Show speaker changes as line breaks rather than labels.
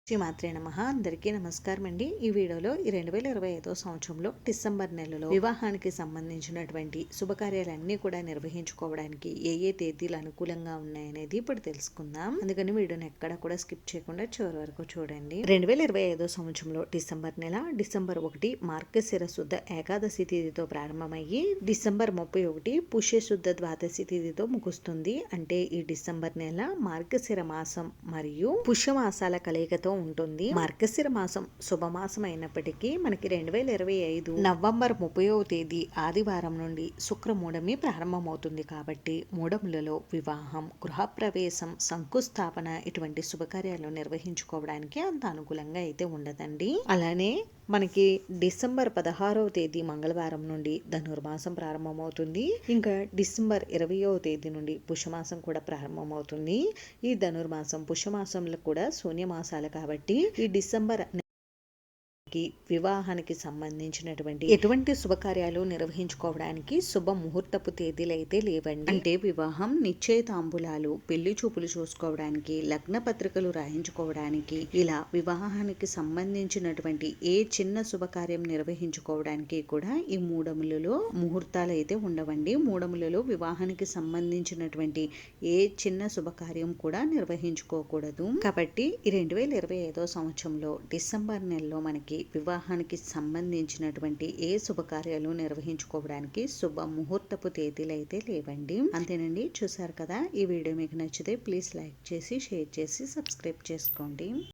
శ్రీమాత్రే నమః. అందరికీ నమస్కారం అండి. ఈ వీడియోలో ఈ 2025 సంవత్సరంలో డిసెంబర్ నెలలో వివాహానికి సంబంధించినటువంటి శుభకార్యాలన్నీ కూడా నిర్వహించుకోవడానికి ఏ ఏ తేదీలు అనుకూలంగా ఉన్నాయనేది ఇప్పుడు తెలుసుకుందాం. అందుకని వీడియోని ఎక్కడ కూడా స్కిప్ చేయకుండా చివరి వరకు చూడండి. 2025 సంవత్సరంలో డిసెంబర్ నెల డిసెంబర్ 1 మార్గశిర శుద్ధ ఏకాదశి తేదీతో ప్రారంభమయ్యి డిసెంబర్ 31 పుష్య శుద్ధ ద్వాదశి తేదీతో ముగుస్తుంది. అంటే ఈ డిసెంబర్ నెల మార్గశిర మాసం మరియు పుష్యమాసాల కలయికతో ఉంటుంది. మార్గశిర మాసం శుభమాసం అయినప్పటికీ మనకి 2025 నవంబర్ 30వ తేదీ ఆదివారం నుండి శుక్రమూఢమి ప్రారంభమవుతుంది. కాబట్టి మూఢములలో వివాహం, గృహప్రవేశం, శంకుస్థాపన ఇటువంటి శుభకార్యాలు నిర్వహించుకోవడానికి అంత అనుకూలంగా అయితే ఉండదండి. అలానే మనకి డిసెంబర్ 16వ తేదీ మంగళవారం నుండి ధనుర్మాసం ప్రారంభమవుతుంది. ఇంకా డిసెంబర్ 20వ తేదీ నుండి పుష్యమాసం కూడా ప్రారంభమవుతుంది. ఈ ధనుర్మాసం పుష్యమాసంలో కూడా శూన్యమాసాలు కాబట్టి ఈ డిసెంబర్ వివాహానికి సంబంధించినటువంటి ఎటువంటి శుభకార్యాలు నిర్వహించుకోవడానికి శుభ ముహూర్తపు తేదీలు అయితే లేవండి. అంటే వివాహం, నిశ్చయితాంబులాలు, పెళ్లి చూపులు చూసుకోవడానికి, లగ్న పత్రికలు రాయించుకోవడానికి, ఇలా వివాహానికి సంబంధించినటువంటి ఏ చిన్న శుభకార్యం నిర్వహించుకోవడానికి కూడా ఈ మూడములలో ముహూర్తాలు అయితే ఉండవండి. మూడములలో వివాహానికి సంబంధించినటువంటి ఏ చిన్న శుభకార్యం కూడా నిర్వహించుకోకూడదు. కాబట్టి ఈ 2025 సంవత్సరంలో డిసెంబర్ నెలలో మనకి వివాహానికి సంబంధించినటువంటి ఏ శుభకార్యాలు నిర్వహించుకోవడానికి శుభ ముహూర్తపు తేదీలు అయితే లేవండి. అంతేనండి. చూసారు కదా. ఈ వీడియో మీకు నచ్చితే ప్లీజ్ లైక్ చేసి, షేర్ చేసి, సబ్స్క్రైబ్ చేసుకోండి.